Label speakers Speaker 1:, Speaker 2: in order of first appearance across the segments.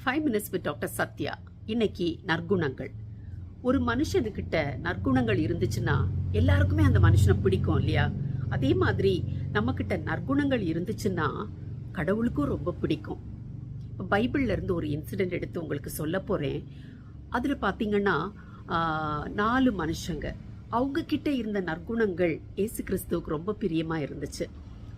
Speaker 1: 5 minutes with doctor Sathya. இன்னைக்கு நற்குணங்கள். ஒரு மனுஷனுக்கிட்ட நற்குணங்கள் இருந்துச்சுன்னா எல்லாருக்குமே அந்த மனுஷனை பிடிக்கும் இல்லையா? அதே மாதிரி நம்ம கிட்ட நற்குணங்கள் இருந்துச்சுன்னா கடவுளுக்கும் ரொம்ப பிடிக்கும். பைபிள்ல இருந்து ஒரு இன்சிடென்ட் எடுத்து உங்களுக்கு சொல்ல போறேன். அதுல பாத்தீங்கன்னா 4 மனுஷங்க, அவங்க கிட்ட இருந்த நற்குணங்கள் இயேசு கிறிஸ்துவுக்கு ரொம்ப பிரியமா இருந்துச்சு.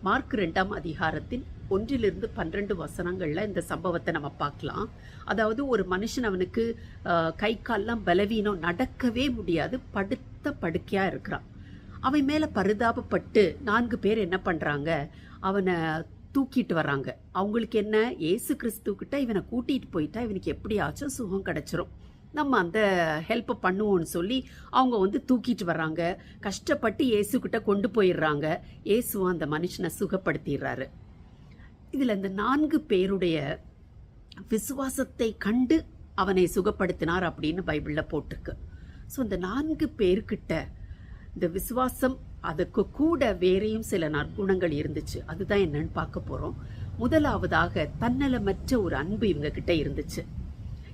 Speaker 1: மார்க் 2ஆம் அதிகாரத்தின் 1-12 வசனங்கள்ல இந்த சம்பவத்தை நம்ம பார்க்கலாம். அதாவது ஒரு மனுஷன், அவனுக்கு கை கால்லாம் பலவீனம், நடக்கவே முடியாது, படுத்த படுக்கையா இருக்கிறான். அவன் மேல பரிதாபப்பட்டு 4 பேர் என்ன பண்றாங்க, அவனை தூக்கிட்டு வர்றாங்க. அவங்களுக்கு என்ன, ஏசு கிறிஸ்து கிட்ட இவனை கூட்டிட்டு போயிட்டா இவனுக்கு எப்படியாச்சும் சுகம் கிடைச்சிரும், நம்ம அந்த ஹெல்ப் பண்ணுவோம்னு சொல்லி அவங்க தூக்கிட்டு வர்றாங்க. கஷ்டப்பட்டு இயேசுக்கிட்ட கொண்டு போயிடுறாங்க. இயேசுவும் அந்த மனுஷனை சுகப்படுத்திடுறாரு. இதுல இந்த 4 பேருடைய விசுவாசத்தை கண்டு அவனை சுகப்படுத்தினார் அப்படின்னு பைபிள்ல போட்டிருக்கு. ஸோ இந்த 4 பேர்கிட்ட இந்த விசுவாசம், அதுக்கு கூட வேறையும் சில நற்குணங்கள் இருந்துச்சு. அதுதான் என்னன்னு பார்க்க போறோம். முதலாவதாக தன்னலமற்ற ஒரு அன்பு இவங்க கிட்ட இருந்துச்சு.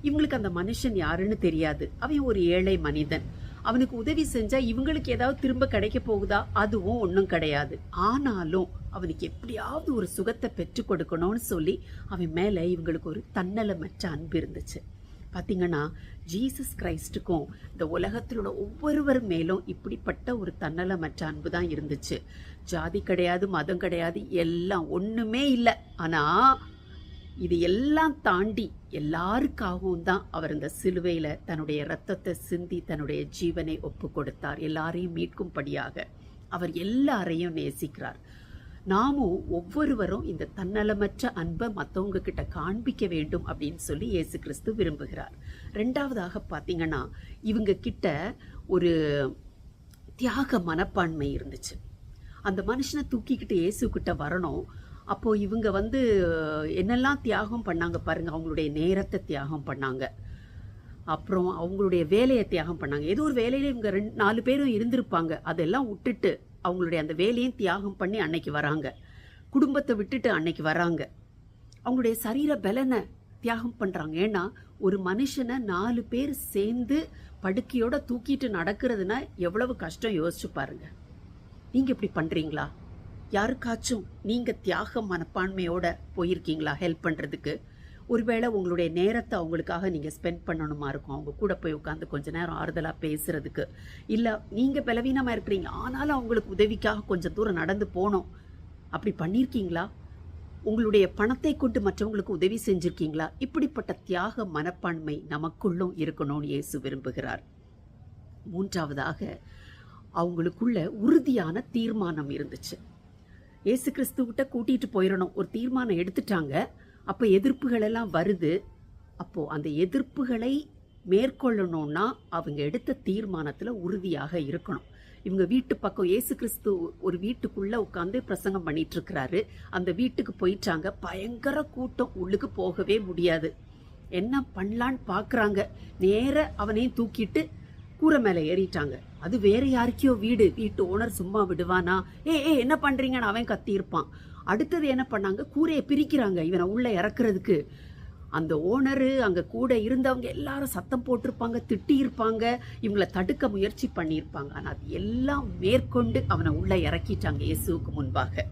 Speaker 1: இவங்களுக்கு அந்த மனுஷன் யாருன்னு தெரியாது. அவன் ஒரு ஏழை மனிதன். அவனுக்கு உதவி செஞ்சா இவங்களுக்கு ஏதாவது திரும்ப கிடைக்க போகுதா? அதுவும் ஒன்றும் கிடையாது. ஆனாலும் அவனுக்கு எப்படியாவது ஒரு சுகத்தை பெற்று கொடுக்கணும்னு சொல்லி அவன் மேல இவங்களுக்கு ஒரு தன்னலமற்ற அன்பு இருந்துச்சு. பாத்தீங்கன்னா ஜீசஸ் கிரைஸ்டுக்கும் இந்த உலகத்தில் உள்ள ஒவ்வொருவர் மேலும் இப்படிப்பட்ட ஒரு தன்னலமற்ற அன்பு தான் இருந்துச்சு. ஜாதி கிடையாது, மதம் கிடையாது, எல்லாம் ஒண்ணுமே இல்லை. ஆனா இது எல்லாம் தாண்டி எல்லாருக்காகவும் தான் அவர் இந்த சிலுவையில தன்னுடைய ரத்தத்தை சிந்தி தன்னுடைய ஜீவனை ஒப்பு கொடுத்தார். எல்லாரையும் மீட்கும்படியாக அவர் எல்லாரையும் நேசிக்கிறார். நாமும் ஒவ்வொருவரும் இந்த தன்னலமற்ற அன்பை மற்றவங்க கிட்ட காண்பிக்க வேண்டும் அப்படின்னு சொல்லி இயேசு கிறிஸ்து விரும்புகிறார். 2வதாக பாத்தீங்கன்னா இவங்க கிட்ட ஒரு தியாக மனப்பான்மை இருந்துச்சு. அந்த மனுஷனை தூக்கிக்கிட்டு இயேசு கிட்ட வரணும். அப்போ இவங்க என்னெல்லாம் தியாகம் பண்ணாங்க பாருங்க. அவங்களுடைய நேரத்தை தியாகம் பண்ணாங்க, அப்புறம் அவங்களுடைய வேலையை தியாகம் பண்ணாங்க. ஏதோ ஒரு வேலையில இவங்க 4 பேரும் இருந்திருப்பாங்க. அதெல்லாம் விட்டுட்டு அவங்களுடைய அந்த வேலையும் தியாகம் பண்ணி அன்னைக்கு வராங்க. குடும்பத்தை விட்டுட்டு அன்னைக்கு வராங்க. அவங்களுடைய சரீர பலனை தியாகம் பண்றாங்க. ஏன்னா ஒரு மனுஷனை 4 பேர் சேர்ந்து படுக்கையோட தூக்கிட்டு நடக்கிறதுனா எவ்வளவு கஷ்டம் யோசிச்சு பாருங்க. நீங்க இப்படி பண்றீங்களா? யாருக்காச்சும் நீங்க தியாக மனப்பான்மையோட போயிருக்கீங்களா ஹெல்ப் பண்றதுக்கு? ஒருவேளை உங்களுடைய நேரத்தை அவங்களுக்காக நீங்க ஸ்பெண்ட் பண்ணணுமா இருக்கும். அவங்க கூட போய் உட்காந்து கொஞ்ச நேரம் ஆறுதலா பேசுறதுக்கு. இல்ல நீங்க பலவீனமா இருக்கிறீங்க, ஆனாலும் அவங்களுக்கு உதவிக்காக கொஞ்சம் தூரம் நடந்து போனோம். அப்படி பண்ணிருக்கீங்களா? உங்களுடைய பணத்தை கொண்டு மற்றவங்களுக்கு உதவி செஞ்சிருக்கீங்களா? இப்படிப்பட்ட தியாக மனப்பான்மை நமக்குள்ளும் இருக்கணும்னு இயேசு விரும்புகிறார். 3வதாக அவங்களுக்குள்ள உறுதியான தீர்மானம் இருந்துச்சு. இயேசு கிறிஸ்துவிட்ட கூட்டிட்டு போயிடணும், ஒரு தீர்மானம் எடுத்துட்டாங்க. அப்ப எதிர்ப்புகள் எல்லாம் வருது. அப்போ அந்த எதிர்ப்புகளை மேற்கொள்ளணும்னா அவங்க எடுத்த தீர்மானத்துல உறுதியாக இருக்கணும். இவங்க வீட்டு பக்கம் இயேசு கிறிஸ்து ஒரு வீட்டுக்குள்ள உட்கார்ந்து பிரசங்கம் பண்ணிட்டு இருக்கிறாரு. அந்த வீட்டுக்கு போயிட்டாங்க. பயங்கர கூட்டம், உள்ளுக்கு போகவே முடியாது. என்ன பண்ணலான்னு பாக்குறாங்க. நேர அவனையும் தூக்கிட்டு கூரை மேல ஏறிட்டாங்க. அது வேற யாருக்கையோ வீடு, வீட்டு ஓனர் சும்மா விடுவானா? என்ன பண்றீங்கன்னு அவன் கத்தி இருப்பான். அடுத்தது என்ன பண்ணாங்க, கூரையை பிரிக்கிறாங்க இவனை உள்ள இறக்குறதுக்கு. அந்த ஓனரு, அங்க கூட இருந்தவங்க எல்லாரும் சத்தம் போட்டிருப்பாங்க, திட்டி இருப்பாங்க, இவங்களை தடுக்க முயற்சி பண்ணியிருப்பாங்க. ஆனா அது எல்லாம் மேற்கொண்டு அவனை உள்ள இறக்கிட்டாங்க இயேசுவுக்கு முன்பாக.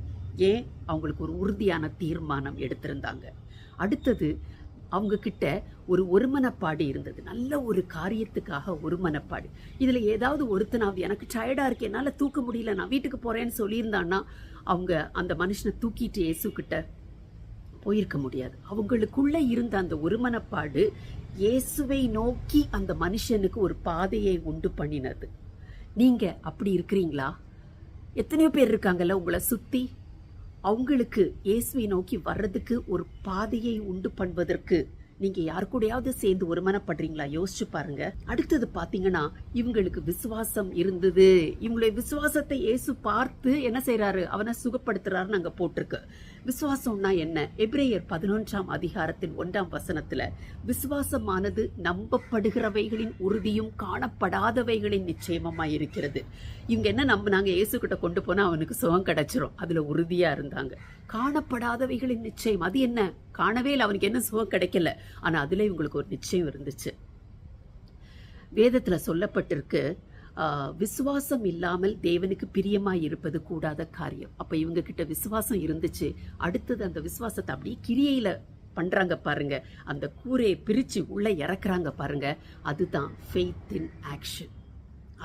Speaker 1: ஏன்? அவங்களுக்கு ஒரு உறுதியான தீர்மானம் எடுத்திருந்தாங்க. அடுத்தது அவங்க கிட்ட ஒரு ஒருமனப்பாடு இருந்தது. நல்ல ஒரு காரியத்துக்காக ஒருமனப்பாடு. இதுல ஏதாவது ஒருத்தனாவது எனக்கு டயர்டா இருக்கு, என்னால தூக்க முடியல, நான் வீட்டுக்கு போறேன்னு சொல்லியிருந்தான்னா அவங்க அந்த மனுஷனை தூக்கிட்டு இயேசு கிட்ட போயிருக்க முடியாது. அவங்களுக்குள்ள இருந்த அந்த ஒருமனப்பாடு இயேசுவை நோக்கி அந்த மனுஷனுக்கு ஒரு பாதையை உண்டு பண்ணினது. நீங்க அப்படி இருக்கிறீங்களா? எத்தனையோ பேர் இருக்காங்கல்ல உங்களை சுத்தி, அவங்களுக்கு இயேசுவை நோக்கி வர்றதுக்கு ஒரு பாதையை உண்டு பண்ணுவதற்கு நீங்க யாரு கூடயாவது சேர்ந்து ஒருமனப்படுறீங்களா? யோசிச்சு பாருங்க. அடுத்தது பாத்தீங்கன்னா இவங்களுக்கு விசுவாசம் இருந்தது. இவங்களுடைய விசுவாசத்தை இயேசு பார்த்து என்ன செய்யறாரு, அவனை சுகப்படுத்துறாருன்னு அங்க போட்டிருக்கு. விசுவாசம்னா என்ன? எபிரேயர் 11ஆம் அதிகாரத்தின் 1ஆம் வசனத்துல விசுவாசமானது நம்பப்படுகிறவைகளின் உறுதியும் காணப்படாதவைகளின் நிச்சயமாய் இருக்கிறது. இவங்க என்ன நம்பினாங்க? இயேசு கிட்ட கொண்டு போனா அவனுக்கு சுகம் கிடைச்சிரும், அதுல உறுதியா இருந்தாங்க. காணப்படாதவைகளின் நிச்சயம், அது என்ன? காணவே இல்லை, அவனுக்கு என்ன சுகம் கிடைக்கல, ஆனா அதுல இவங்களுக்கு ஒரு நிச்சயம் இருந்துச்சு. வேதத்துல சொல்லப்பட்டிருக்கு, விசுவாசம் இல்லாமல் தேவனுக்கு பிரியமாய் இருப்பது கூடாத காரியம். அப்ப இவங்க கிட்ட விசுவாசம் இருந்துச்சு. அடுத்தது அந்த விசுவாசத்தை அப்படியே கிரியையில பண்றாங்க பாருங்க, அந்த கூரையை பிரிச்சு உள்ள இறக்குறாங்க பாருங்க, அதுதான் ஃபெய்த் இன் ஆக்ஷன்.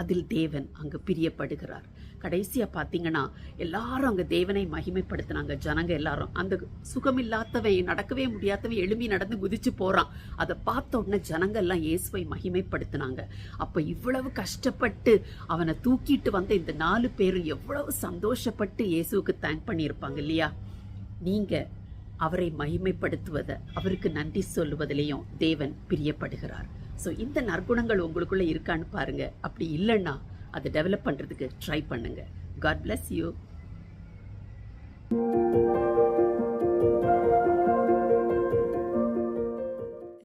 Speaker 1: அதில் தேவன் அங்க பிரியப்படுகிறார். கடைசியா பாத்தீங்கன்னா எல்லாரும் அங்க தேவனை மகிமைப்படுத்தினாங்க. ஜனங்க எல்லாரும், அந்த சுகமில்லாதவன், நடக்கவே முடியாதவன் எழும்பி நடந்து குதிச்சு போறான். அதை பார்த்த உடனே ஜனங்க எல்லாம் இயேசுவை மகிமைப்படுத்தினாங்க. அப்ப இவ்வளவு கஷ்டப்பட்டு அவனை தூக்கிட்டு வந்த இந்த 4 பேரும் எவ்வளவு சந்தோஷப்பட்டு இயேசுவுக்கு தேங்க் பண்ணியிருப்பாங்க இல்லையா? நீங்க அவரை மகிமைப்படுத்துவதை, அவருக்கு நன்றி சொல்லுவதிலையும் தேவன் பிரியப்படுகிறார். ஸோ இந்த நற்குணங்கள் உங்களுக்குள்ள இருக்கான்னு பாருங்க. அப்படி இல்லைன்னா அதை டெவலப் பண்றதுக்கு ட்ரை பண்ணுங்க. God bless you.